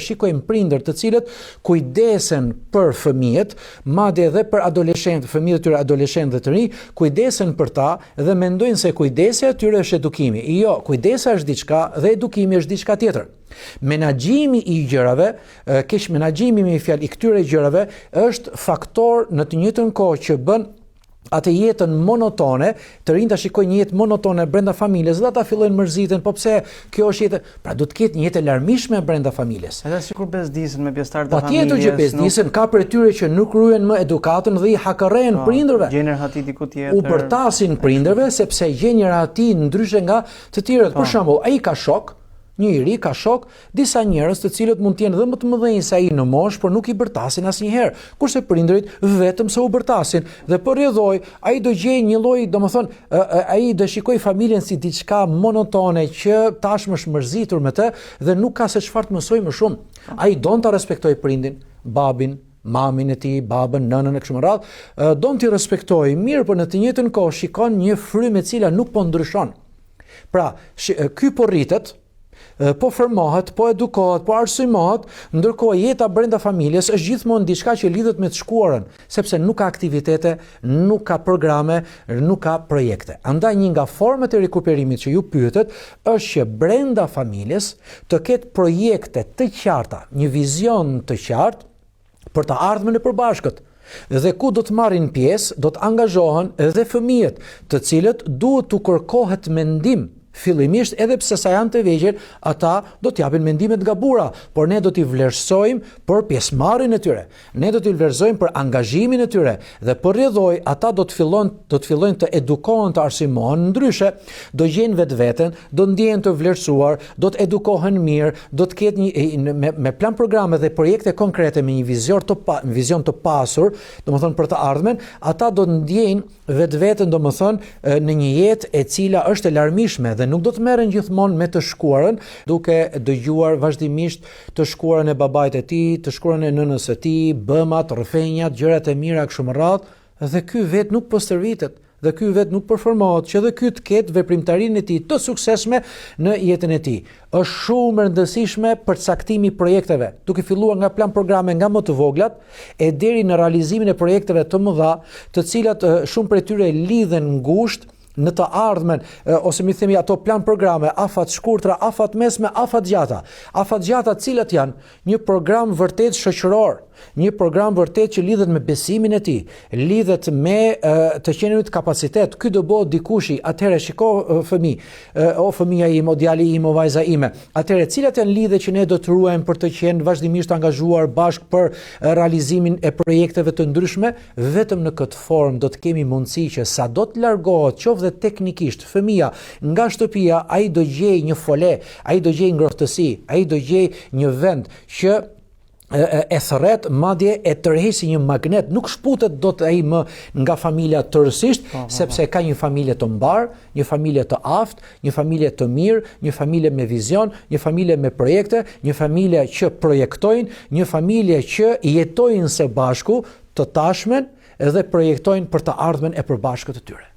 shikojmë prindër të cilët kujdesen për fëmijët, madje edhe për adoleshentë, fëmijët e tyre adoleshentë dhe të rinj, kujdesen për ta dhe mendojnë se kujdesja e tyre është edukimi. Jo, kujdesa është diçka dhe edukimi është diçka tjetër. Menaxhimi i gjërave, keq menaxhimi me fjalë i këtyre gjërave është faktor në të njëjtën kohë që bën atë jetën monotone, të rinjtë ta shikojnë një jetë monotone brenda familjes, dhe ata fillojnë mërziten, po pse kjo është jetë, pra do të ketë një jetë e larmishme brenda familjes. Edhe sikur bezdisen me pjesëtarët e familjes. Patjetër që bezdisen, ka për tyre që nuk ruajnë më edukatën dhe i hakarrejnë prindërve. Gjenë rehati diku tjetër. U bërtasin prindërve sepse gjenë rehati ndryshe nga të tjerët. Për shembull, ai ka shok, një i ri ka shok, disa njerëz të cilët mund të jenë dhe më të mëdhenj se ai në moshë, por nuk i bërtasin asnjëherë. Kurse prindërit vetëm se u bërtasin dhe po rrjedhoi, ai do gjejë një lloj, domethënë, ai do shikoj familjen si diçka monotone që tashmë është mërzitur me të dhe nuk ka se çfarë të mësoj më shumë. Ai don ta respektoj prindin, babin, mamin e tij, babën, nënën e kështu me radhë, don t'i respektoj, mirë, por në të njëjtën kohë shikon një frymë e cila nuk po ndryshon. Pra, ky po rritet, po formohet, po edukohet, po arsyemohet, ndërkohë jeta brenda familjes është gjithmonë diçka që lidhet me të shkuarën, sepse nuk ka aktivitete, nuk ka programe, nuk ka projekte. Andaj një nga format e rikuperimit që ju pyetet është që brenda familjes të ketë projekte të qarta, një vizion të qartë për të ardhmen e përbashkët. Dhe ku do të marrin pjesë, do të angazhohen edhe fëmijët, të cilët duhet të kërkohet mendim. Fillimisht, edhe pse sa janë të vegjël, ata do të japin mendime të gabura, por ne do t'i vlerësojmë për pjesëmarrjen e tyre. Ne do t'i vlerësojmë për angazhimin e tyre dhe për rrjedhoj ata do të fillojnë të edukohen, të arsyemohen, ndryshe do gjejnë vetveten, do ndjehen të vlerësuar, do të edukohen mirë, do të ketë me plan programe dhe projekte konkrete me një vizion të pasur, domethënë për të ardhmen, ata do ndjejnë vetveten, domethënë në një jetë e cila është e larmishme dhe nuk do të merren gjithmonë me të shkuarën, duke dëgjuar vazhdimisht të shkuarën e babait e tij, të shkuarën e nënës së tij, bëmat, rrëfenjat, gjërat e mira kështu me radhë, dhe ky vet nuk po stërvitet, dhe ky vet nuk performohet, që dhe ky të ketë veprimtarinë e tij të suksesshme në jetën e tij. Është shumë e rëndësishme përcaktimi i projekteve, duke filluar nga plan programe nga më të voglat e deri në realizimin e projekteve të mëdha, të cilat shumë prej tyre lidhen ngushtë në të ardhmen, ose mi themi ato plan programe, afat shkurtra, afat mesme, afat gjata. Afat gjata cilat janë një program vërtet shoqëror, një program vërtet që lidhet me besimin e tij, lidhet me të qenit kapacitet. Ky do bëhet dikushi, atëherë shiko fëmijë, o fëmia ime, o djali im, o vajza ime. Atëherë cilat janë lidhje që ne do të ruajmë për të qenë vazhdimisht angazhuar bashkë për realizimin e projekteve të ndryshme, vetëm në këtë formë do të kemi mundësi që sa do të largohet qoftë dhe teknikisht fëmia nga shtëpia, ai do gjej një fole, ai do gjej ngrohtësi, ai do gjej një vend që e thërret, madje e tërheqë një magnet, nuk shputet dot ai më nga familja tërësisht, sepse ka një familje të mbar, një familje të aftë, një familje të mirë, një familje me vizion, një familje me projekte, një familje që projektojnë, një familje që jetojnë së bashku të tashmen dhe projektojnë për të ardhmen e përbashkët të tyre.